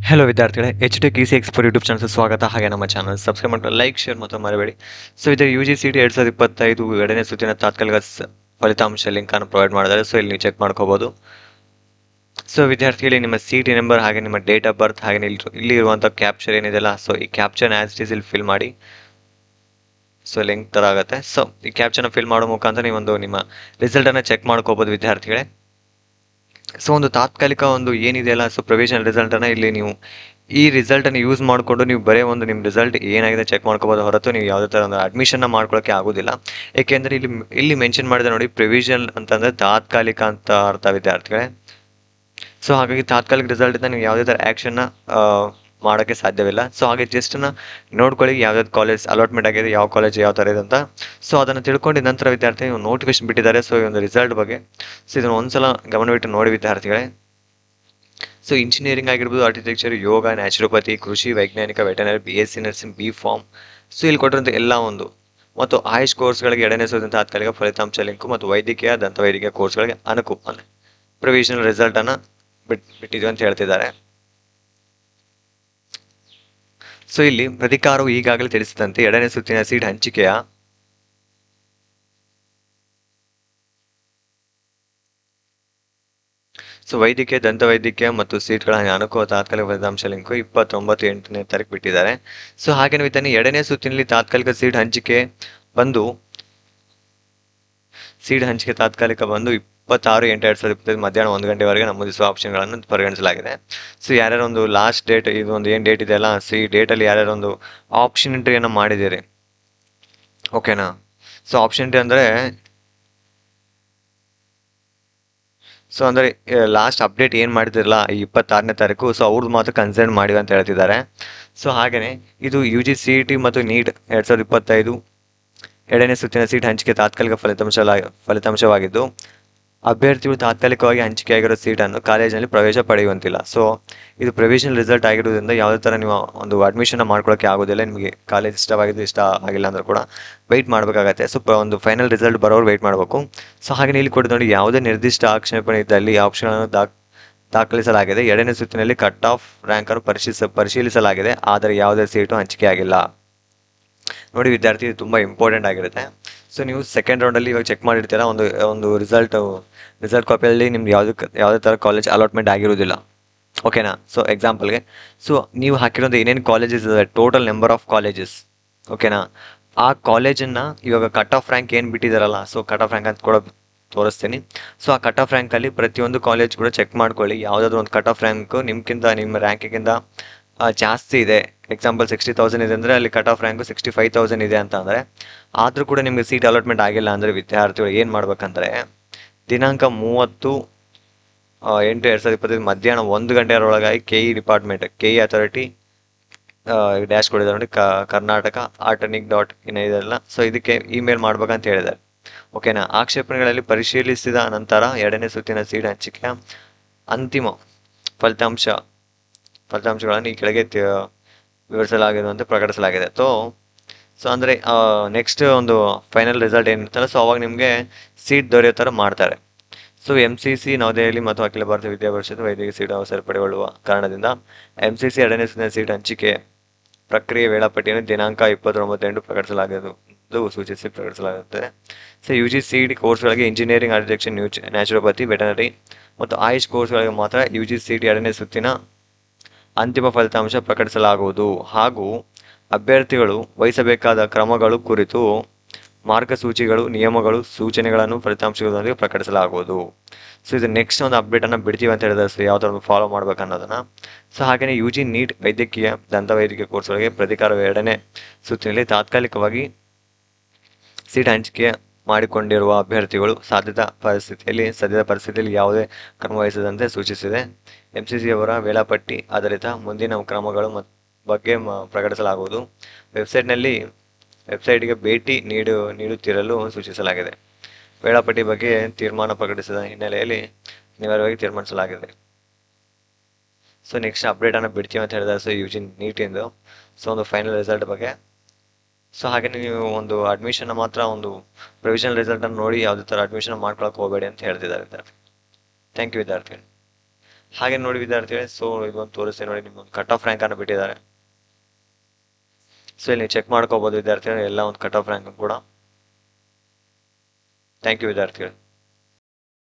Hello ವಿದ್ಯಾರ್ಥಿಗಳೇ, H T C ಎಕ್ಸ್ಪೋರ್ YouTube channel ಸ್ವಾಗತ. ಹಾಗೆ ನಮ್ಮ ಚಾನಲ್ ಸಬ್ಸ್ಕ್ರೈಬ್ ಮಾಡಿ ಲೈಕ್ ಶೇರ್ ಮತ್ತು ಮರಿಬೇಡಿ. ಸೊ ಇದು ಯು ಜಿ ಸಿ ಟಿ 2025 ಎರಡನೇ ಸುತ್ತಿನ ತಾತ್ಕಾಲಿಕ ಫಲಿತಾಂಶ ಲಿಂಕ್ ಅನ್ನು ಪ್ರೊವೈಡ್ ಮಾಡಿದ್ದಾರೆ. ಸೊ ಇಲ್ಲಿ ನೀವು ಚೆಕ್ ಮಾಡ್ಕೋಬಹುದು. ಸೊ ವಿದ್ಯಾರ್ಥಿಗಳಿಗೆ ನಿಮ್ಮ ಸಿ ಟಿ ನಂಬರ್ ಹಾಗೆ ನಿಮ್ಮ ಡೇಟ್ ಆಫ್ ಬರ್ತ್ ಹಾಗೆ ಇಲ್ಲಿ ಇರುವಂಥ ಕ್ಯಾಪ್ಚರ್ ಏನಿದೆಲ್ಲ, ಸೊ ಈ ಕ್ಯಾಪ್ಚರ್ ಆಸ್ ಇಟ್ ಈಸ್ ಇಲ್ಲಿ ಫಿಲ್ ಮಾಡಿ. ಸೊ ಲಿಂಕ್ ತರ ಆಗುತ್ತೆ. ಸೊ ಈ ಕ್ಯಾಪ್ಚರ್ನ ಫಿಲ್ ಮಾಡೋ ಮುಖಾಂತರ ನೀವೊಂದು ನಿಮ್ಮ ರಿಸಲ್ಟ್ ಅನ್ನ ಚೆಕ್ ಮಾಡ್ಕೋಬಹುದು ವಿದ್ಯಾರ್ಥಿಗಳೇ. ಸೊ ಒಂದು ತಾತ್ಕಾಲಿಕ ಒಂದು ಏನಿದೆಯಲ್ಲ, ಸೊ ಪ್ರೊವಿಷನಲ್ ರಿಸಲ್ಟ್ ಅನ್ನ ಇಲ್ಲಿ ನೀವು ಈ ರಿಸಲ್ಟ್ ಅನ್ನು ಯೂಸ್ ಮಾಡಿಕೊಂಡು ನೀವು ಬರೀ ಒಂದು ನಿಮ್ಮ ರಿಸಲ್ಟ್ ಏನಾಗಿದೆ ಚೆಕ್ ಮಾಡ್ಕೋಬಹುದು ಹೊರತು ನೀವು ಯಾವುದೇ ತರ ಒಂದು ಅಡ್ಮಿಷನ್ ಮಾಡ್ಕೊಳ್ಳೋಕೆ ಆಗೋದಿಲ್ಲ. ಏಕೆಂದ್ರೆ ಇಲ್ಲಿ ಮೆನ್ಷನ್ ಮಾಡಿದೆ ನೋಡಿ, ಪ್ರೊವಿಷನಲ್ ಅಂತಂದ್ರೆ ತಾತ್ಕಾಲಿಕ ಅಂತ ಅರ್ಥ ವಿದ್ಯಾರ್ಥಿಗಳೇ. ಸೊ ಹಾಗಾಗಿ ತಾತ್ಕಾಲಿಕ ರಿಸಲ್ಟ್ ಇಂದ ನೀವು ಯಾವುದೇ ತರ ಆಕ್ಷನ್ ಮಾಡೋಕ್ಕೆ ಸಾಧ್ಯವಿಲ್ಲ. ಸೊ ಹಾಗೆ ಜಸ್ಟ್ ನೋಡ್ಕೊಳ್ಳಿ ಯಾವ್ದಾದ್ರು ಕಾಲೇಜ್ ಅಲಾಟ್ಮೆಂಟ್ ಆಗಿದೆ, ಯಾವ ಕಾಲೇಜ್ ಯಾವ ತರ ಇದೆ ಅಂತ. ಸೊ ಅದನ್ನು ತಿಳ್ಕೊಂಡು ನಂತರ ವಿದ್ಯಾರ್ಥಿ ನೋಟಿಫಿಕೇಶನ್ ಬಿಟ್ಟಿದ್ದಾರೆ. ಸೊ ಈ ಒಂದು ರಿಸಲ್ಟ್ ಬಗ್ಗೆ ಸೊ ಇದನ್ನು ಒಂದ್ಸಲ ಗಮನವಿಟ್ಟು ನೋಡಿ ವಿದ್ಯಾರ್ಥಿಗಳೇ. ಸೊ ಇಂಜಿನಿಯರಿಂಗ್ ಆಗಿರ್ಬೋದು, ಆರ್ಕಿಟೆಕ್ಚರ್, ಯೋಗ, ನ್ಯಾಚುರೋಪತಿ, ಕೃಷಿ, ವೈಜ್ಞಾನಿಕ, veterinary, BSc nursing, B.Pharm, so ಇಲ್ಲಿ ಕೊಟ್ಟಿರುವಂಥ ಎಲ್ಲ ಒಂದು ಮತ್ತು ಆಯುಷ್ ಕೋರ್ಸ್ಗಳಿಗೆ ಎರಡನೇ ಸುತ್ತಿನ ತಾತ್ಕಾಲಿಕ ಫಲಿತಾಂಶ ಲಿಂಕು ಮತ್ತು ವೈದ್ಯಕೀಯ ದಂತವೈದ್ಯಕೀಯ ಕೋರ್ಸ್ಗಳಿಗೆ ಅಂದ್ರೆ ಪ್ರೊವಿಷನಲ್ ರಿಸಲ್ಟ್ ಅನ್ನ ಬಿಟ್ಟಿದ್ವಿ ಅಂತ ಹೇಳ್ತಿದ್ದಾರೆ. ಸೊ ಇಲ್ಲಿ ಪ್ರತಿಕಾರವು ಈಗಾಗಲೇ ತಿಳಿಸಿದಂತೆ ಎರಡನೇ ಸುತ್ತಿನ ಸೀಟ್ ಹಂಚಿಕೆಯ ಸೊ ವೈದ್ಯಕೀಯ, ದಂತವೈದ್ಯಕೀಯ ಮತ್ತು ಸೀಟ್ಗಳ ಅನುಕೂಲ ತಾತ್ಕಾಲಿಕ ಫಲಿತಾಂಶ ಲಿಂಕ್ 29/8ನೇ ತಾರೀಕು ಬಿಟ್ಟಿದ್ದಾರೆ. ಸೊ ಹಾಗೇನು ಇದನ್ನು ಎರಡನೇ ಸುತ್ತಿನಲ್ಲಿ ತಾತ್ಕಾಲಿಕ ಸೀಟ್ ಹಂಚಿಕೆ ಬಂದು ತಾತ್ಕಾಲಿಕ ಬಂದು 26/8/2025 ಮಧ್ಯಾಹ್ನ 1 ಗಂಟೆವರೆಗೆ ನಮೂದಿಸುವ ಆಪ್ಷನ್ಗಳನ್ನು ಪರಿಗಣಿಸಲಾಗಿದೆ. ಸೊ ಯಾರ್ಯಾರು ಒಂದು ಲಾಸ್ಟ್ ಡೇಟ್ ಇದು ಒಂದು ಏನು ಡೇಟ್ ಇದೆಯಲ್ಲ, ಸೊ ಈ ಡೇಟಲ್ಲಿ ಯಾರ್ಯಾರು ಒಂದು ಆಪ್ಷನ್ ಎಂಟ್ರಿಯನ್ನು ಮಾಡಿದ್ದೀರಿ, ಓಕೆನಾ. ಸೊ ಆಪ್ಷನ್ ಎಂಟ್ರಿ ಅಂದರೆ ಸೊ ಅಂದರೆ ಲಾಸ್ಟ್ ಅಪ್ಡೇಟ್ ಏನು ಮಾಡಿದಿರಲ್ಲ ಈ 26ನೇ ತಾರೀಕು, ಸೊ ಅವ್ರದ್ದು ಮಾತ್ರ ಕನ್ಸರ್ನ್ ಮಾಡಿವೆ ಅಂತ ಹೇಳ್ತಿದ್ದಾರೆ. ಸೊ ಹಾಗೆಯೇ ಇದು UGCET ಮತ್ತು ನೀಟ್ 2025 ಎರಡನೇ ಸುತ್ತಿನ ಸೀಟ್ ಹಂಚಿಕೆ ತಾತ್ಕಾಲಿಕ ಫಲಿತಾಂಶವಾಗಿದ್ದು, ಅಭ್ಯರ್ಥಿಗಳು ತಾತ್ಕಾಲಿಕವಾಗಿ ಹಂಚಿಕೆಯಾಗಿರೋ ಸೀಟನ್ನು ಕಾಲೇಜಿನಲ್ಲಿ ಪ್ರವೇಶ ಪಡೆಯುವಂತಿಲ್ಲ. ಸೊ ಇದು ಪ್ರೊವಿಷನಲ್ ರಿಸಲ್ಟ್ ಆಗಿರೋದ್ರಿಂದ ಯಾವುದೇ ಥರ ನೀವು ಒಂದು ಅಡ್ಮಿಷನ್ ಮಾಡ್ಕೊಳ್ಳೋಕೆ ಆಗೋದಿಲ್ಲ. ನಿಮಗೆ ಕಾಲೇಜ್ ಇಷ್ಟವಾಗಿದ್ದು ಇಷ್ಟ ಆಗಿಲ್ಲ ಅಂದ್ರೆ ಕೂಡ ವೆಯ್ಟ್ ಮಾಡಬೇಕಾಗತ್ತೆ. ಸೊ ಒಂದು ಫೈನಲ್ ರಿಸಲ್ಟ್ ಬರೋರು ವೆಯ್ಟ್ ಮಾಡಬೇಕು. ಸೊ ಹಾಗೆ ಇಲ್ಲಿ ಕೊಟ್ಟು ನೋಡಿ, ಯಾವುದೇ ನಿರ್ದಿಷ್ಟ ಆಕ್ಷೇಪಣೆ ಇದ್ದಲ್ಲಿ ಆಪ್ಷನ್ಗಳನ್ನು ದಾಖಲಿಸಲಾಗಿದೆ. ಎರಡನೇ ಸುತ್ತಿನಲ್ಲಿ ಕಟ್ ಆಫ್ ರ್ಯಾಂಕ್ ಅನ್ನು ಪರಿಶೀಲಿಸಲಾಗಿದೆ, ಆದರೆ ಯಾವುದೇ ಸೀಟು ಹಂಚಿಕೆಯಾಗಿಲ್ಲ. ನೋಡಿ ವಿದ್ಯಾರ್ಥಿ, ಇದು ತುಂಬ ಇಂಪಾರ್ಟೆಂಟ್ ಆಗಿರುತ್ತೆ. ಸೊ ನೀವು ಸೆಕೆಂಡ್ ರೌಂಡಲ್ಲಿ ಇವಾಗ ಚೆಕ್ ಮಾಡಿರ್ತೀರಾ, ಒಂದು ರಿಸಲ್ಟ್ ಕಾಪಿಯಲ್ಲಿ ನಿಮ್ಗೆ ಯಾವುದೇ ಥರ ಕಾಲೇಜ್ ಅಲಾಟ್ಮೆಂಟ್ ಆಗಿರೋದಿಲ್ಲ, ಓಕೆನಾ. ಸೊ ಎಕ್ಸಾಂಪಲ್ಗೆ ಸೊ ನೀವು ಹಾಕಿರೋದು ಏನೇನು ಕಾಲೇಜಸ್ ಇದೆ, ಟೋಟಲ್ ನಂಬರ್ ಆಫ್ ಕಾಲೇಜಸ್, ಓಕೆನಾ. ಆ ಕಾಲೇಜನ್ನು ಇವಾಗ ಕಟ್ ಆಫ್ ರ್ಯಾಂಕ್ ಏನು ಬಿಟ್ಟಿದ್ದಾರಲ್ಲ, ಸೊ ಕಟ್ ಆಫ್ ರ್ಯಾಂಕ್ ಅಂತ ಕೂಡ ತೋರಿಸ್ತೀನಿ. ಸೊ ಆ ಕಟ್ ಆಫ್ ರ್ಯಾಂಕಲ್ಲಿ ಪ್ರತಿಯೊಂದು ಕಾಲೇಜ್ ಕೂಡ ಚೆಕ್ ಮಾಡ್ಕೊಳ್ಳಿ. ಯಾವುದಾದ್ರು ಒಂದು ಕಟ್ ಆಫ್ ರ್ಯಾಂಕು ನಿಮ್ಮ ರ್ಯಾಂಕಿಗಿಂತ ಜಾಸ್ತಿ ಇದೆ. ಎಕ್ಸಾಂಪಲ್ 60,000 ಇದೆ ಅಂದರೆ ಅಲ್ಲಿ ಕಟ್ ಆಫ್ ರ್ಯಾಂಕು 65,000 ಇದೆ ಅಂತ ಅಂದರೆ, ಆದರೂ ಕೂಡ ನಿಮಗೆ ಸೀಟ್ ಅಲಾಟ್ಮೆಂಟ್ ಆಗಿಲ್ಲ ಅಂದರೆ ವಿದ್ಯಾರ್ಥಿಗಳು ಏನು ಮಾಡ್ಬೇಕಂದ್ರೆ, ದಿನಾಂಕ 30/8/2025 ಮಧ್ಯಾಹ್ನ 1 ಗಂಟೆಯೊಳಗಾಗಿ KE department, KE authority dash ಕೊಡಿದ್ದಾರೆ ನೋಡಿ, ಕರ್ನಾಟಕ .in ಇದೆಲ್ಲ. ಸೊ ಇದಕ್ಕೆ ಇಮೇಲ್ ಮಾಡ್ಬೇಕಂತ ಹೇಳಿದ್ದಾರೆ, ಓಕೆನಾ. ಆಕ್ಷೇಪಣೆಗಳಲ್ಲಿ ಪರಿಶೀಲಿಸಿದ ನಂತರ ಎರಡನೇ ಸುತ್ತಿನ ಸೀಟ್ ಹಂಚಿಕೆಯ ಅಂತಿಮ ಫಲಿತಾಂಶಗಳನ್ನು ಈ ಕೆಳಗೆ ವಿವರಿಸಲಾಗಿರುವಂತೆ ಪ್ರಕಟಿಸಲಾಗಿದೆ. ಸೊ ಅಂದರೆ ನೆಕ್ಸ್ಟ್ ಒಂದು ಫೈನಲ್ ರಿಸಲ್ಟ್ ಏನಿರ್ತಲ್ಲ, ಸೊ ಅವಾಗ ನಿಮಗೆ ಸೀಟ್ ದೊರೆಯೋ ಥರ ಮಾಡ್ತಾರೆ. ಸೊ MCC ನವದೆಹಲಿ ಮತ್ತು ಅಖಿಲ ಭಾರತ ವಿದ್ಯಾಪರಿಷತ್ ವೈದ್ಯಕೀಯ ಸೀಟ್ ಸೇರ್ಪಡೆಗೊಳ್ಳುವ ಕಾರಣದಿಂದ MCC ಎರಡನೇ ಸುತ್ತಿನ ಸೀಟ್ ಹಂಚಿಕೆ ಪ್ರಕ್ರಿಯೆ ವೇಳಾಪಟ್ಟಿಯನ್ನು ದಿನಾಂಕ 29/8 ಪ್ರಕಟಿಸಲಾಗುತ್ತದೆ. ಸೊ UGCET ಕೋರ್ಸ್ಗಳಿಗೆ ಇಂಜಿನಿಯರಿಂಗ್, ಆರ್ಕಿಟೆಕ್ಚರ್, ನ್ಯಾಚುರೋಪತಿ, ವೆಟನರಿ ಮತ್ತು ಆಯುಷ್ ಕೋರ್ಸ್ಗಳಿಗೆ ಮಾತ್ರ UGCET ಎರಡನೇ ಸುತ್ತಿನ ಅಂತಿಮ ಫಲಿತಾಂಶ ಪ್ರಕಟಿಸಲಾಗುವುದು. ಹಾಗೂ ಅಭ್ಯರ್ಥಿಗಳು ವಹಿಸಬೇಕಾದ ಕ್ರಮಗಳು ಕುರಿತು ಮಾರ್ಗಸೂಚಿಗಳು, ನಿಯಮಗಳು, ಸೂಚನೆಗಳನ್ನು ಫಲಿತಾಂಶಗಳೊಂದಿಗೆ ಪ್ರಕಟಿಸಲಾಗುವುದು. ಸೊ ಇದು ನೆಕ್ಸ್ಟ್ ಒಂದು ಅಪ್ಡೇಟನ್ನು ಬಿಡ್ತೀವಿ ಅಂತ ಹೇಳಿದ್ರೆ, ಸೊ ಯಾವ ಥರ ಫಾಲೋ ಮಾಡ್ಬೇಕನ್ನೋದನ್ನು. ಸೊ ಹಾಗೆಯೇ UG ನೀಟ್ ವೈದ್ಯಕೀಯ, ದಂತವೈದ್ಯಕೀಯ ಕೋರ್ಸ್ಗಳಿಗೆ ಪ್ರತಿಕಾರ ಎರಡನೇ ಸುತ್ತಿನಲ್ಲಿ ತಾತ್ಕಾಲಿಕವಾಗಿ ಸೀಟ್ ಹಂಚಿಕೆ ಮಾಡಿಕೊಂಡಿರುವ ಅಭ್ಯರ್ಥಿಗಳು ಸದ್ಯದ ಪರಿಸ್ಥಿತಿಯಲ್ಲಿ ಯಾವುದೇ ಕ್ರಮ ವಹಿಸದಂತೆ ಸೂಚಿಸಿದೆ. MCC ಅವರ ವೇಳಾಪಟ್ಟಿ ಆಧಾರಿತ ಮುಂದಿನ ಕ್ರಮಗಳ ಬಗ್ಗೆ ಪ್ರಕಟಿಸಲಾಗುವುದು. ವೆಬ್ಸೈಟ್ಗೆ ಭೇಟಿ ನೀಡುತ್ತಿರಲು ಸೂಚಿಸಲಾಗಿದೆ. ವೇಳಾಪಟ್ಟಿ ಬಗ್ಗೆ ತೀರ್ಮಾನ ಪ್ರಕಟಿಸಿದ ಹಿನ್ನೆಲೆಯಲ್ಲಿ ಅನಿವಾರ್ಯವಾಗಿ ತೀರ್ಮಾನಿಸಲಾಗಿದೆ. ಸೊ ನೆಕ್ಸ್ಟ್ ಅಪ್ಡೇಟನ್ನು ಬಿಡ್ತೀವಿ ಅಂತ ಹೇಳಿದ್ರೆ, ಸೊ UG ನೀಟಿಂದು ಸೊ ಒಂದು ಫೈನಲ್ ರಿಸಲ್ಟ್ ಬಗ್ಗೆ. ಸೊ ಹಾಗೆ ನೀವು ಒಂದು ಅಡ್ಮಿಷನ್ ಮಾತ್ರ ಒಂದು ಪ್ರೊವಿಷನಲ್ ರಿಸಲ್ಟ್ ಅನ್ನು ನೋಡಿ ಯಾವುದೇ ಥರ ಅಡ್ಮಿಷನ್ ಮಾಡ್ಕೊಳಕ್ಕೆ ಹೋಗಬೇಡಿ ಅಂತ ಹೇಳ್ತಿದ್ದಾರೆ ವಿದ್ಯಾರ್ಥಿ. ಥ್ಯಾಂಕ್ ಯು ವಿದ್ಯಾರ್ಥಿ. ಹಾಗೆ ನೋಡಿ ವಿದ್ಯಾರ್ಥಿಗಳೇ, ಸೊ ಇದೊಂದು ತೋರಿಸ್ತೀನಿ ನೋಡಿ, ನಿಮ್ಗೊಂದು ಕಟ್ ಆಫ್ ರ್ಯಾಂಕ್ ಅನ್ನು ಬಿಟ್ಟಿದ್ದಾರೆ. ಸೊ ಇಲ್ಲಿ ನೀವು ಚೆಕ್ ಮಾಡ್ಕೋಬಹುದು ವಿದ್ಯಾರ್ಥಿಗಳು, ಎಲ್ಲ ಒಂದು ಕಟ್ ಆಫ್ ರ್ಯಾಂಕ್ ಕೂಡ. ಥ್ಯಾಂಕ್ ಯು ವಿದ್ಯಾರ್ಥಿಗಳು.